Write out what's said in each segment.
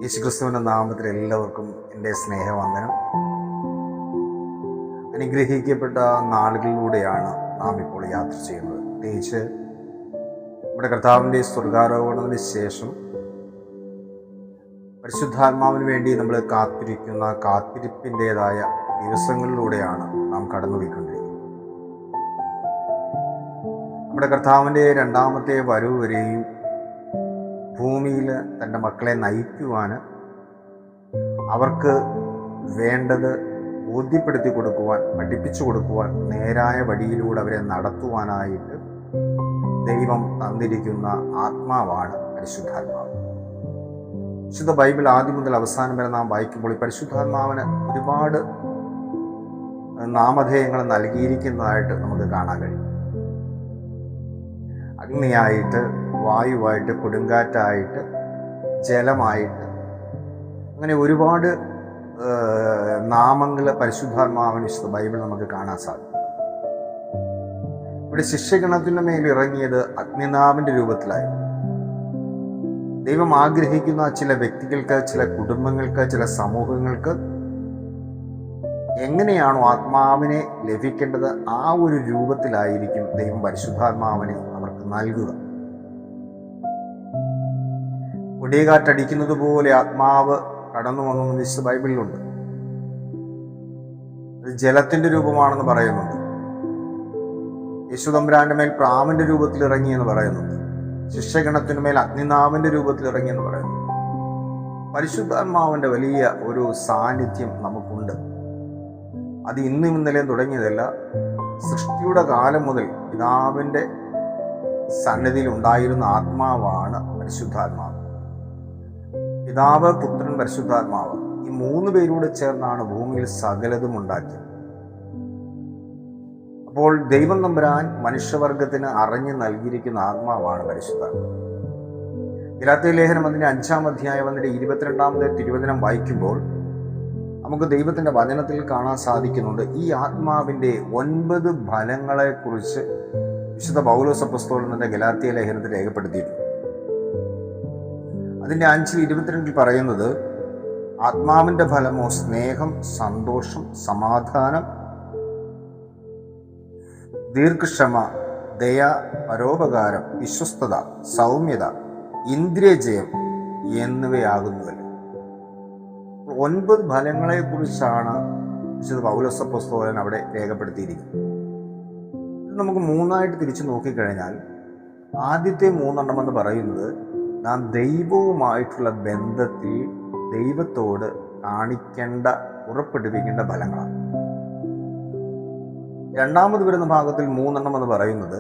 യേശുക്രിസ്തുവിൻ്റെ നാമത്തിൽ എല്ലാവർക്കും എൻ്റെ സ്നേഹവന്ദനം. അനുഗ്രഹിക്കപ്പെട്ട നാളുകളിലൂടെയാണ് നാം ഇപ്പോൾ യാത്ര ചെയ്യുന്നത്. പ്രത്യേകിച്ച് നമ്മുടെ കർത്താവിൻ്റെ സ്വർഗാരോഹണത്തിന് ശേഷം പരിശുദ്ധാത്മാവിന് വേണ്ടി നമ്മൾ കാത്തിരിക്കുന്ന കാത്തിരിപ്പിൻ്റെതായ ദിവസങ്ങളിലൂടെയാണ് നാം കടന്നുപോയിക്കൊണ്ടിരിക്കുന്നത്. നമ്മുടെ കർത്താവിൻ്റെ രണ്ടാമത്തെ വരവ് വരെയും ഭൂമിയിൽ തൻ്റെ മക്കളെ നയിക്കുവാൻ, അവർക്ക് വേണ്ടത് ബോധ്യപ്പെടുത്തി കൊടുക്കുവാൻ, പഠിപ്പിച്ചു കൊടുക്കുവാൻ, നേരായ വഴിയിലൂടെ അവരെ നടത്തുവാനായിട്ട് ദൈവം തന്നിരിക്കുന്ന ആത്മാവാണ് പരിശുദ്ധാത്മാവ്. വിശുദ്ധ ബൈബിൾ ആദ്യം മുതൽ അവസാനം വരെ നാം വായിക്കുമ്പോൾ ഈ പരിശുദ്ധാത്മാവിന് ഒരുപാട് നാമധേയങ്ങൾ നൽകിയിരിക്കുന്നതായിട്ട് നമുക്ക് കാണാൻ കഴിയും. അഗ്നിയായിട്ട്, വായുവായിട്ട്, കൊടുങ്കാറ്റായിട്ട്, ജലമായിട്ട്, അങ്ങനെ ഒരുപാട് നാമങ്ങൾ പരിശുദ്ധാത്മാവിന് വിശുദ്ധ ബൈബിൾ നമുക്ക് കാണാൻ സാധിക്കും. ഇവിടെ ശിഷ്യഗണത്തിൻ്റെ മേൽ ഇറങ്ങിയത് അഗ്നിനാവിൻ്റെ രൂപത്തിലായിരുന്നു. ദൈവം ആഗ്രഹിക്കുന്ന ചില വ്യക്തികൾക്ക്, ചില കുടുംബങ്ങൾക്ക്, ചില സമൂഹങ്ങൾക്ക് എങ്ങനെയാണോ ആത്മാവിനെ ലഭിക്കേണ്ടത് ആ ഒരു രൂപത്തിലായിരിക്കും ദൈവം പരിശുദ്ധാത്മാവിനെ അവർക്ക് നൽകുക. കൊടിയകാറ്റടിക്കുന്നത് പോലെ ആത്മാവ് കടന്നു വന്നു വിശുദ്ധ ബൈബിളിലുണ്ട്. അത് ജലത്തിന്റെ രൂപമാണെന്ന് പറയുന്നുണ്ട്. യേശുതമ്പുരാന്റെ മേൽ പ്രാവിന്റെ രൂപത്തിൽ ഇറങ്ങിയെന്ന് പറയുന്നുണ്ട്. ശിഷ്യഗണത്തിനുമേൽ അഗ്നിനാവിന്റെ രൂപത്തിൽ ഇറങ്ങിയെന്ന് പറയുന്നു. പരിശുദ്ധാത്മാവിന്റെ വലിയ ഒരു സാന്നിധ്യം നമുക്കുണ്ട്. അത് ഇന്നും ഇന്നലെയും തുടങ്ങിയതല്ല. സൃഷ്ടിയുടെ കാലം മുതൽ പിതാവിന്റെ സന്നിധിയിൽ ഉണ്ടായിരുന്ന ആത്മാവാണ് പരിശുദ്ധാത്മാവ്. പിതാവ്, പുത്രൻ, പരിശുദ്ധാത്മാവ്, ഈ മൂന്ന് പേരൂടെ ചേർന്നാണ് ഭൂമിയിൽ സകലതും ഉണ്ടാക്കിയത്. അപ്പോൾ ദൈവം തമ്പുരാൻ മനുഷ്യവർഗത്തിന് അറിഞ്ഞു നൽകിയിരിക്കുന്ന ആത്മാവാണ് പരിശുദ്ധാത്മാവ്. ഗലാത്യ ലേഖനം അതിന്റെ 5-ാം അധ്യായം അതിന്റെ 22-ാമത്തെ തിരുവചനം വായിക്കുമ്പോൾ നമുക്ക് ദൈവത്തിന്റെ വചനത്തിൽ കാണാൻ സാധിക്കുന്നുണ്ട്. ഈ ആത്മാവിന്റെ 9 ഫലങ്ങളെ കുറിച്ച് വിശുദ്ധ പൗലോസ് അപ്പോസ്തലൻ തന്റെ ഗലാത്യ ലേഖനത്തിൽ രേഖപ്പെടുത്തിയിട്ടുണ്ട്. അതിന്റെ 5:22 പറയുന്നത്, ആത്മാവിന്റെ ഫലമോ സ്നേഹം, സന്തോഷം, സമാധാനം, ദീർഘക്ഷമ, ദയ, പരോപകാരം, വിശ്വസ്തത, സൗമ്യത, ഇന്ദ്രിയജയം എന്നിവയാകുന്നുവല്ലോ. 9 ഫലങ്ങളെ കുറിച്ചാണ് വിശുദ്ധ പൗലോസ് അപ്പോസ്തലൻ അവിടെ രേഖപ്പെടുത്തിയിരിക്കുന്നത്. ഇത് നമുക്ക് 3ആയിട്ട് തിരിച്ചു നോക്കിക്കഴിഞ്ഞാൽ, ആദ്യത്തെ 3 എന്ന് പറയുന്നത് നാം ദൈവവുമായിട്ടുള്ള ബന്ധത്തിൽ ദൈവത്തോട് കാണിക്കേണ്ട, ഉറപ്പെടുപ്പിക്കേണ്ട ഫലങ്ങളാണ്. രണ്ടാമത് വരുന്ന ഭാഗത്തിൽ 3 എന്ന് പറയുന്നത്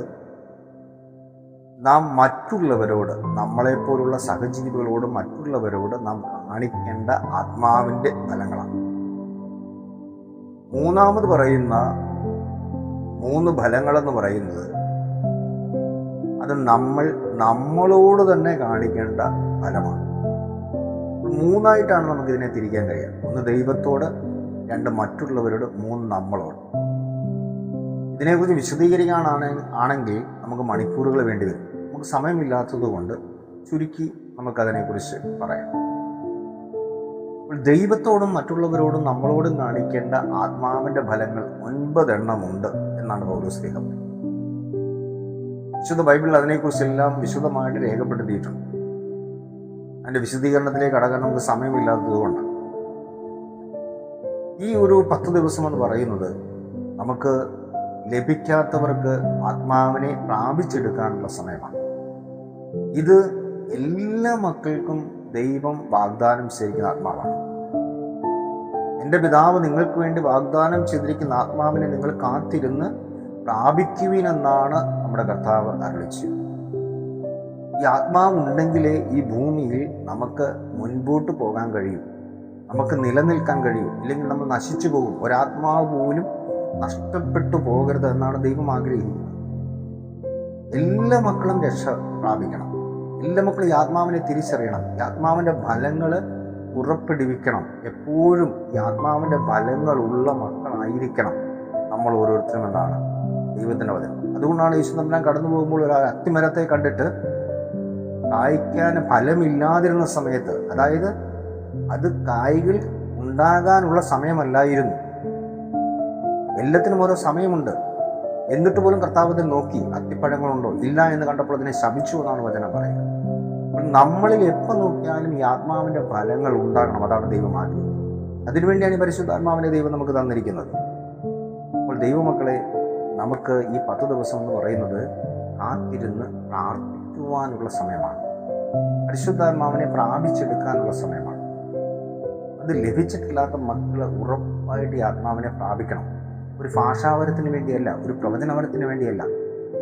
നാം മറ്റുള്ളവരോട്, നമ്മളെപ്പോലുള്ള സഹജീവികളോട്, മറ്റുള്ളവരോട് നാം കാണിക്കേണ്ട ആത്മാവിൻ്റെ ഫലങ്ങളാണ്. മൂന്നാമത് പറയുന്ന 3 ഫലങ്ങളെന്ന് പറയുന്നത് അത് നമ്മളോട് തന്നെ കാണിക്കേണ്ട ഫലമാണ്. 3ആയിട്ടാണ് നമുക്കിതിനെ തിരിക്കാൻ കഴിയുക. 1 ദൈവത്തോട്, 2 മറ്റുള്ളവരോട്, 3 നമ്മളോട്. ഇതിനെക്കുറിച്ച് വിശദീകരിക്കാനാണെങ്കിൽ നമുക്ക് മണിക്കൂറുകൾ വേണ്ടി വരും. നമുക്ക് സമയമില്ലാത്തത് കൊണ്ട് ചുരുക്കി നമുക്കതിനെക്കുറിച്ച് പറയാം. ദൈവത്തോടും മറ്റുള്ളവരോടും നമ്മളോടും കാണിക്കേണ്ട ആത്മാവിന്റെ ഫലങ്ങൾ 9 ഉണ്ട് എന്നാണ് പൗലോസ് പറയുന്നത്. വിശുദ്ധ ബൈബിളിൽ അതിനെക്കുറിച്ചെല്ലാം വിശദമായിട്ട് രേഖപ്പെടുത്തിയിട്ടുണ്ട്. അതിന്റെ വിശദീകരണത്തിലേക്ക് കടക്കാൻ നമുക്ക് സമയമില്ലാത്തത് കൊണ്ട് ഈ ഒരു 10 ദിവസം എന്ന് പറയുന്നത് നമുക്ക് ലഭിക്കാത്തവർക്ക് ആത്മാവിനെ പ്രാപിച്ചെടുക്കാനുള്ള സമയമാണ്. ഇത് എല്ലാ മക്കൾക്കും ദൈവം വാഗ്ദാനം ചെയ്തിരിക്കുന്ന ആത്മാവാണ്. എൻ്റെ പിതാവ് നിങ്ങൾക്ക് വേണ്ടി വാഗ്ദാനം ചെയ്തിരിക്കുന്ന ആത്മാവിനെ നിങ്ങൾ കാത്തിരുന്ന് പ്രാപിക്കുവിനെന്നാണ് നമ്മുടെ കർത്താവ് അരുളിച്ചത്. ഈ ആത്മാവ് ഉണ്ടെങ്കിലേ ഈ ഭൂമിയിൽ നമുക്ക് മുൻപോട്ട് പോകാൻ കഴിയും, നമുക്ക് നിലനിൽക്കാൻ കഴിയും. ഇല്ലെങ്കിൽ നമ്മൾ നശിച്ചു പോകും. ഒരാത്മാവ് പോലും നഷ്ടപ്പെട്ടു പോകരുത് എന്നാണ് ദൈവം ആഗ്രഹിക്കുന്നത്. എല്ലാ മക്കളും രക്ഷ പ്രാപിക്കണം. എല്ലാ മക്കളും ഈ ആത്മാവിനെ തിരിച്ചറിയണം. ഈ ആത്മാവിൻ്റെ ഫലങ്ങൾ പുറപ്പെടുവിക്കണം. എപ്പോഴും ഈ ആത്മാവിൻ്റെ ഫലങ്ങളുള്ള മക്കളായിരിക്കണം നമ്മൾ ഓരോരുത്തരും എന്നാണ് ദൈവത്തിൻ്റെ വചനം. അതുകൊണ്ടാണ് യേശു തമ്പുരാൻ കടന്നു പോകുമ്പോൾ ഒരു അത്തിമരത്തെ കണ്ടിട്ട് കായ്ക്കാൻ ഫലമില്ലാതിരുന്ന സമയത്ത്, അതായത് അത് കായ്കൾ ഉണ്ടാകാനുള്ള സമയമല്ലായിരുന്നു. എല്ലാത്തിനും ഓരോ സമയമുണ്ട്. എന്നിട്ട് പോലും കർത്താവ് അതിൽ നോക്കി അത്തിപ്പഴങ്ങളുണ്ടോ ഇല്ല എന്ന് കണ്ടപ്പോൾ അതിനെ ശപിച്ചു എന്നാണ് വചനം പറയുന്നത്. അപ്പോൾ നമ്മളിൽ എപ്പോൾ നോക്കിയാലും ഈ ആത്മാവിൻ്റെ ഫലങ്ങൾ ഉണ്ടാകണം. അതാണ് ദൈവം ആഗ്രഹിക്കുന്നത്. അതിനുവേണ്ടിയാണ് ഈ പരിശുദ്ധാത്മാവിനെ ദൈവം നമുക്ക് തന്നിരിക്കുന്നത്. അപ്പോൾ ദൈവമക്കളെ, നമുക്ക് ഈ 10 ദിവസം എന്ന് പറയുന്നത് കാത്തിരുന്ന് പ്രാർത്ഥിക്കുവാനുള്ള സമയമാണ്. പരിശുദ്ധാത്മാവിനെ പ്രാപിച്ചെടുക്കാനുള്ള സമയമാണ്. അത് ലഭിച്ചിട്ടില്ലാത്ത മക്കൾ ഉറപ്പായിട്ട് ഈ ആത്മാവിനെ പ്രാപിക്കണം. ഒരു ഭാഷാവരത്തിന് വേണ്ടിയല്ല, ഒരു പ്രവചനവരത്തിന് വേണ്ടിയല്ല.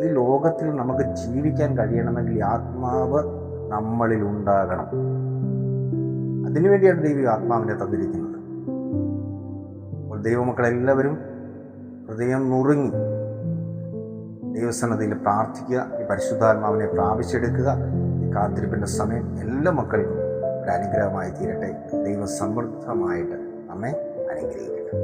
ഈ ലോകത്തിൽ നമുക്ക് ജീവിക്കാൻ കഴിയണമെങ്കിൽ ഈ ആത്മാവ് നമ്മളിൽ ഉണ്ടാകണം. അതിനുവേണ്ടിയാണ് ദൈവം ആത്മാവിനെ തന്നിരിക്കുന്നത്. അപ്പോൾ ദൈവമക്കളെല്ലാവരും ഹൃദയം നുറുങ്ങി ദൈവസന്നിധിയിൽ പ്രാർത്ഥിക്കുക. ഈ പരിശുദ്ധാത്മാവിനെ പ്രാപിച്ചെടുക്കുക. ഈ കാത്തിരിപ്പിൻ്റെ സമയം എല്ലാ മക്കൾക്കും ഒരു അനുഗ്രഹമായി തീരട്ടെ. ദൈവം സമൃദ്ധമായിട്ട് നമ്മെ അനുഗ്രഹിക്കട്ടെ.